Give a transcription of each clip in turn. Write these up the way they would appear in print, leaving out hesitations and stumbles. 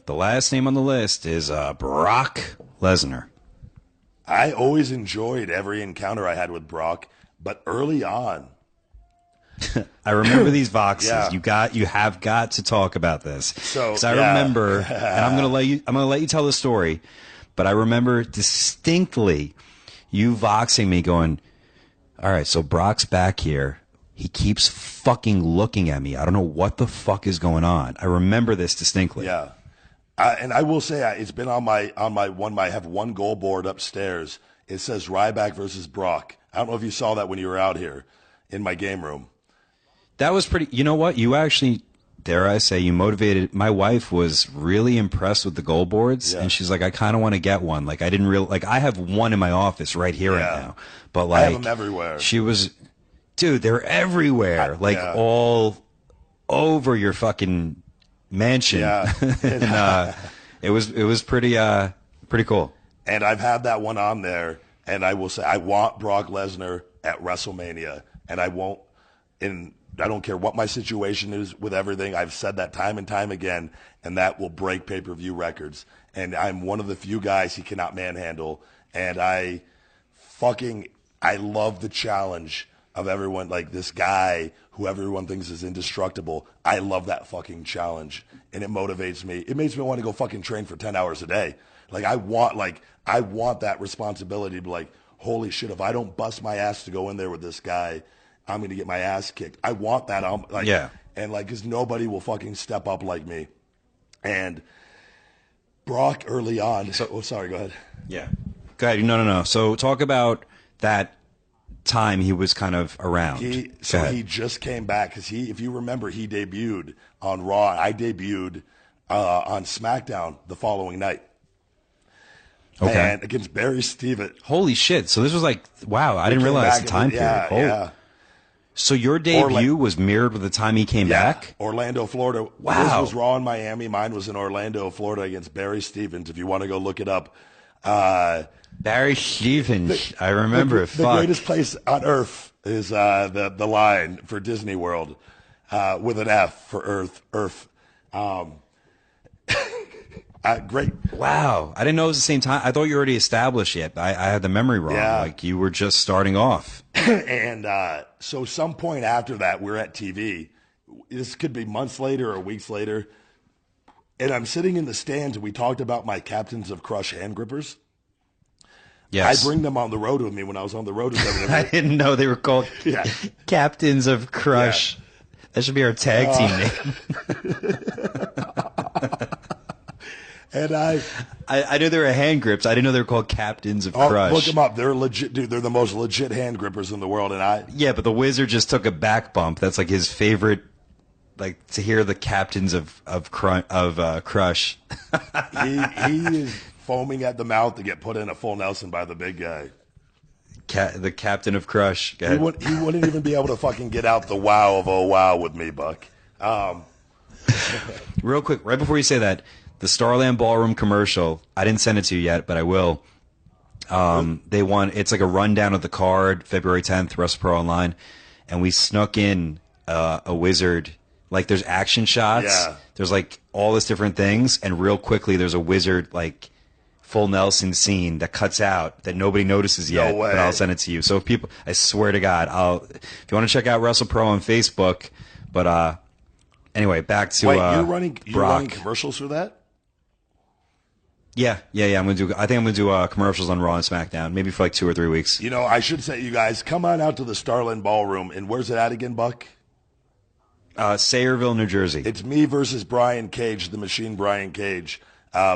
The last name on the list is Brock Lesnar. I always enjoyed every encounter I had with Brock, but early on, I remember these Voxes. Yeah. You have got to talk about this. So I remember, and I'm gonna let you tell the story, but I remember distinctly you voxing me, going, "All right, so Brock's back here. He keeps fucking looking at me. I don't know what the fuck is going on." I remember this distinctly. Yeah. And I will say it's been on my I have one goal board upstairs. It says Ryback versus Brock. I don't know if you saw that when you were out here in my game room. That was pretty. You know what? You actually, dare I say, you motivated. My wife was really impressed with the goal boards, and she's like, "I kind of want to get one." Like, I didn't real like. I have one in my office right here right now, but like, I have them everywhere. She was, dude, they're everywhere, all over your fucking mansion. Yeah. And it was pretty cool. And I've had that one on there, and I will say I want Brock Lesnar at WrestleMania, and I won't. I don't care what my situation is with everything. I've said that time and time again, and that will break pay-per-view records. And I'm one of the few guys he cannot manhandle. And I love the challenge of everyone, like this guy who everyone thinks is indestructible. I love that fucking challenge, and it motivates me. It makes me want to go fucking train for 10 hours a day. I want that responsibility to be like, holy shit, if I don't bust my ass to go in there with this guy, I'm going to get my ass kicked. I want that. And because nobody will fucking step up like me. And Brock early on. Sorry, go ahead. Yeah. Go ahead. No. So talk about that time he was kind of around. He just came back because if you remember, he debuted on Raw. I debuted on SmackDown the following night. Okay. And against Barry Stevens. Holy shit. So this was wow. I didn't realize the time period. Yeah. So your debut was mirrored with the time he came back? Orlando, Florida. Wow. His was Raw in Miami. Mine was in Orlando, Florida against Barry Stevens, if you want to go look it up. Barry Stevens. I remember. The greatest place on earth is the line for Disney World with an F for Earth. Great. Wow. I didn't know it was the same time. I thought you already established it. I had the memory wrong. Yeah. Like you were just starting off. And so some point after that, we're at TV. This could be months later or weeks later. And I'm sitting in the stands, and we talked about my Captains of Crush hand grippers. Yes. I bring them on the road with me when I was on the road with WWE. I didn't know they were called Captains of Crush. Yeah. That should be our tag team name. And I knew they were hand grips. I didn't know they were called Captains of Crush. Look them up. They're legit, dude. They're the most legit hand grippers in the world. Yeah, but the Wizard just took a back bump. That's like his favorite, to hear the Captains of Crush. he is foaming at the mouth to get put in a full Nelson by the big guy. The Captain of Crush. He wouldn't even be able to fucking get out the wow of oh wow with me, Buck. Real quick, right before you say that. The Starland Ballroom commercial, I didn't send it to you yet, but I will. They won. It's like a rundown of the card, February 10th, WrestlePro Online. And we snuck in a Wizard. There's action shots. Yeah. There's, all this different things. And real quickly, there's a Wizard, full Nelson scene that cuts out that nobody notices yet. No way. But I'll send it to you. So if people, I swear to God, if you want to check out WrestlePro on Facebook. But anyway, back to you're running Brock. commercials for that? Yeah. I think I'm gonna do commercials on Raw and SmackDown, maybe for 2 or 3 weeks. I should say, you guys, come on out to the Starland Ballroom. And where's it at again, Buck? Sayreville, New Jersey. It's me versus Brian Cage, the Machine Brian Cage.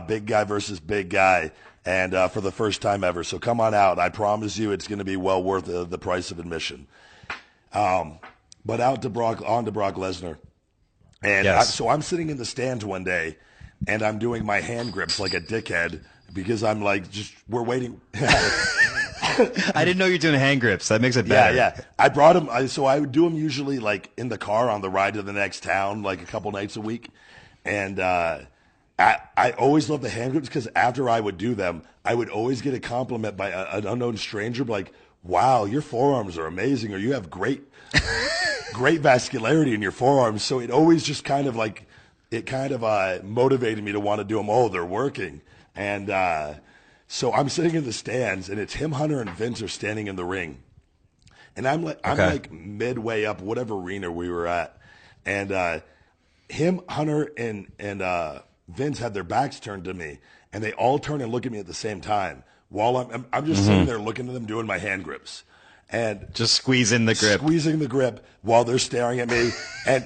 Big guy versus big guy, and for the first time ever. So come on out. I promise you, it's going to be well worth the price of admission. But on to Brock Lesnar, and so I'm sitting in the stands one day. And I'm doing my hand grips like a dickhead because I'm we're waiting. I didn't know you're doing hand grips. That makes it better. Yeah. I brought them. So I would do them usually in the car on the ride to the next town, a couple nights a week. And I always loved the hand grips because after I would do them, I would always get a compliment by an unknown stranger, wow, your forearms are amazing, or you have great vascularity in your forearms. So it always just kind of it kind of motivated me to want to do them. Oh, they're working. And so I'm sitting in the stands, and it's him, Hunter, and Vince are standing in the ring. And I'm like midway up whatever arena we were at. And him, Hunter, and Vince had their backs turned to me. And they all turn and look at me at the same time. While I'm just sitting there looking at them doing my hand grips. And just squeezing the grip while they're staring at me. And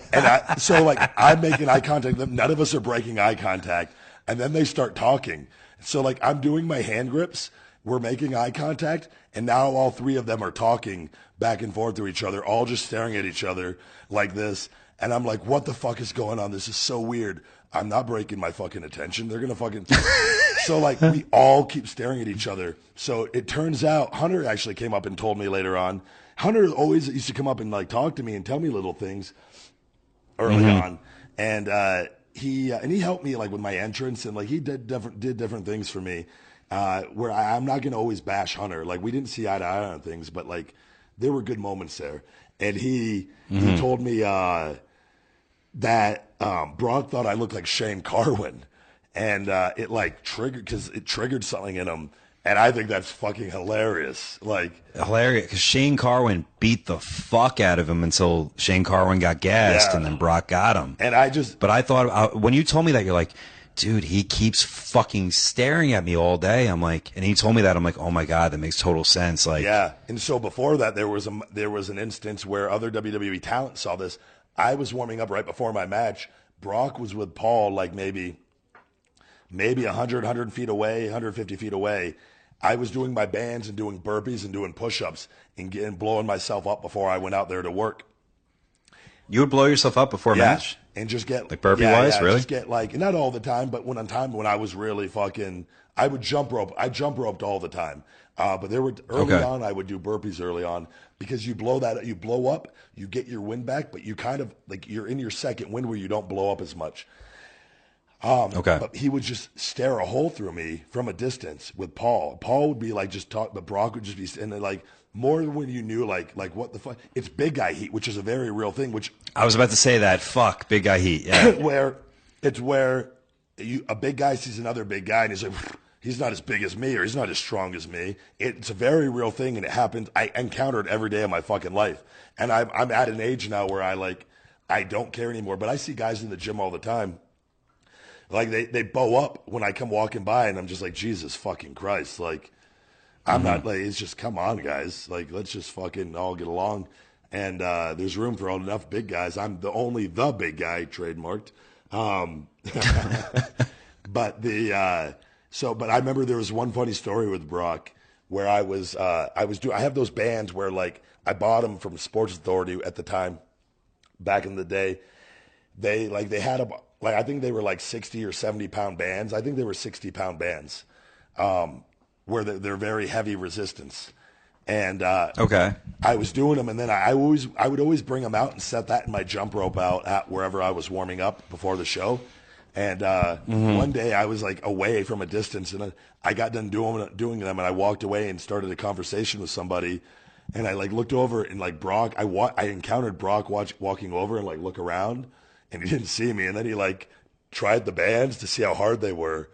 so like I'm making eye contact with them. None of us are breaking eye contact. And then they start talking. So like I'm doing my hand grips. We're making eye contact. And now all three of them are talking back and forth to each other, all just staring at each other like this. And I'm like, what the fuck is going on? This is so weird. I'm not breaking my fucking attention. They're going to fucking... So, like, we all keep staring at each other. So it turns out, Hunter actually came up and told me later on. Hunter always used to come up and, like, talk to me and tell me little things early on. And he helped me, like, with my entrance. And, like, he did different things for me where I'm not going to always bash Hunter. Like, we didn't see eye to eye on things, but, like, there were good moments there. And he told me that Brock thought I looked like Shane Carwin. And it like triggered something in him, and I think that's fucking hilarious. Like hilarious, because Shane Carwin beat the fuck out of him until Shane Carwin got gassed, and then Brock got him. And but I thought when you told me that, you're like, dude, he keeps fucking staring at me all day. I'm like, and he told me that, I'm like, oh my god, that makes total sense. Like, yeah. And so before that, there was an instance where other WWE talent saw this. I was warming up right before my match. Brock was with Paul, like maybe 100 feet away, 150 feet away. I was doing my bands and doing burpees and doing push-ups and blowing myself up before I went out there to work. You would blow yourself up before a match? And just get... Like burpee-wise, really? Just get like... Not all the time, but when I was really fucking... I would jump rope. I jump roped all the time. But there were... Early on, I would do burpees early on because you blow up, you get your wind back, but you kind of... Like, you're in your second wind where you don't blow up as much. But he would just stare a hole through me from a distance with Paul. Paul would be like just talk, but Brock would just be, and then like more than when you knew like what the fuck. It's big guy heat, which is a very real thing. Which I was about to say that. Fuck big guy heat. Yeah. where a big guy sees another big guy and he's like, he's not as big as me or he's not as strong as me. It's a very real thing and it happens. I encounter it every day of my fucking life, and I'm at an age now where I don't care anymore. But I see guys in the gym all the time. Like they bow up when I come walking by, and I'm just like, Jesus fucking Christ! Like I'm not like, it's just, come on, guys. Like let's just fucking all get along. And there's room for enough big guys. I'm the big guy, trademarked. But but I remember there was one funny story with Brock where I have those bands where like I bought them from Sports Authority at the time, back in the day. They had I think they were like 60 or 70 pound bands. I think they were 60-pound bands, where they're very heavy resistance. And I was doing them, and then I would always bring them out and set that in my jump rope out at wherever I was warming up before the show. And one day I was like away from a distance, and I got done doing them, and I walked away and started a conversation with somebody. And I like looked over, and like Brock, I encountered Brock walking over and like look around. And he didn't see me, and then he like tried the bands to see how hard they were,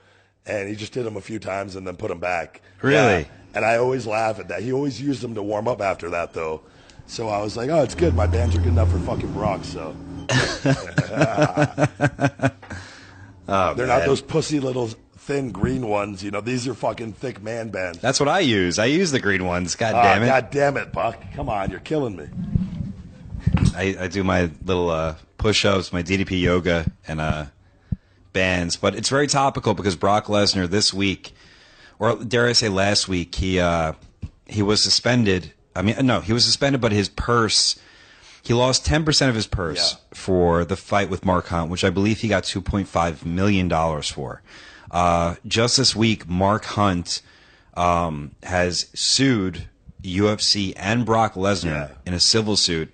and he just did them a few times and then put them back. Really? Yeah. And I always laugh at that. He always used them to warm up after that, though. So I was like, oh, it's good. My bands are good enough for fucking Brock. So they're not those pussy little thin green ones. You know, these are fucking thick man bands. That's what I use. I use the green ones. God damn it. God damn it, Buck. Come on, you're killing me. I do my little push-ups, my DDP yoga, and bands. But it's very topical because Brock Lesnar this week, or dare I say last week, he was suspended. I mean, no, he was suspended, but his purse, he lost 10% of his purse for the fight with Mark Hunt, which I believe he got $2.5 million for. Just this week, Mark Hunt has sued UFC and Brock Lesnar in a civil suit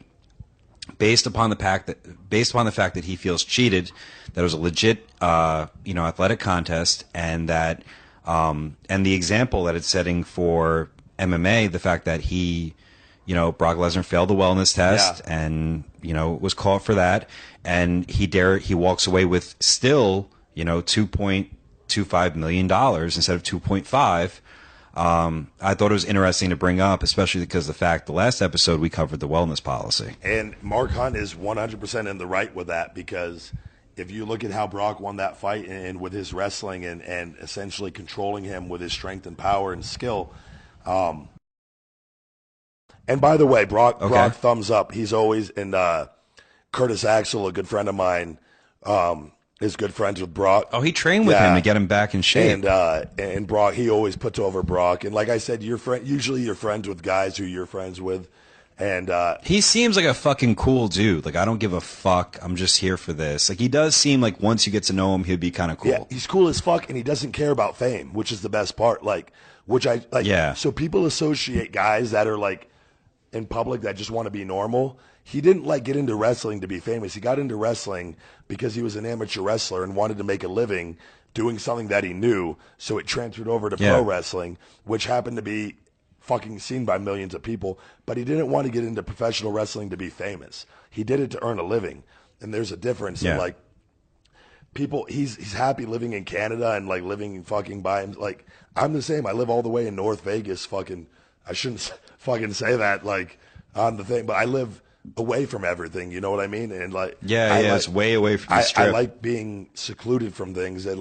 based upon the fact that he feels cheated, that it was a legit athletic contest, and that and the example that it's setting for MMA, the fact that he Brock Lesnar failed the wellness test and, was caught for that. And he walks away with still, $2.25 million instead of 2.5. I thought it was interesting to bring up, especially because of the last episode we covered the wellness policy. And Mark Hunt is 100% in the right with that, because if you look at how Brock won that fight and with his wrestling and essentially controlling him with his strength and power and skill. And by the way, Brock thumbs up. He's always, and Curtis Axel, a good friend of mine, is good friends with Brock. Oh, he trained with him to get him back in shape. And Brock, he always puts over Brock. And like I said, usually you're friends with guys who you're friends with. And he seems like a fucking cool dude. Like, I don't give a fuck. I'm just here for this. Like, he does seem like once you get to know him, he'd be kind of cool. Yeah, he's cool as fuck, and he doesn't care about fame, which is the best part. So people associate guys that are like in public that just want to be normal. He didn't get into wrestling to be famous. He got into wrestling because he was an amateur wrestler and wanted to make a living doing something that he knew. So it transferred over to pro wrestling, which happened to be fucking seen by millions of people. But he didn't want to get into professional wrestling to be famous. He did it to earn a living. And there's a difference in people. He's happy living in Canada and living fucking by him. Like, I'm the same. I live all the way in North Vegas. I shouldn't fucking say that on the thing, but I live away from everything, you know what I mean? And it's way away from the strip. I like being secluded from things, and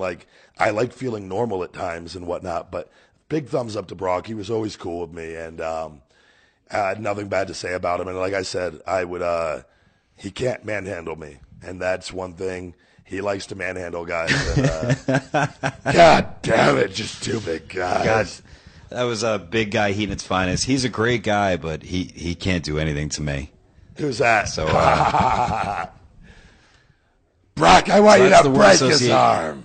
I like feeling normal at times and whatnot. But big thumbs up to Brock. He was always cool with me, and I had nothing bad to say about him. And like I said, he can't manhandle me, and that's one thing. He likes to manhandle guys. And, God damn it, just two big guys. God, that was a big guy heating its finest. He's a great guy, but he can't do anything to me. Who's that? So, Brock, I want you to break his arm.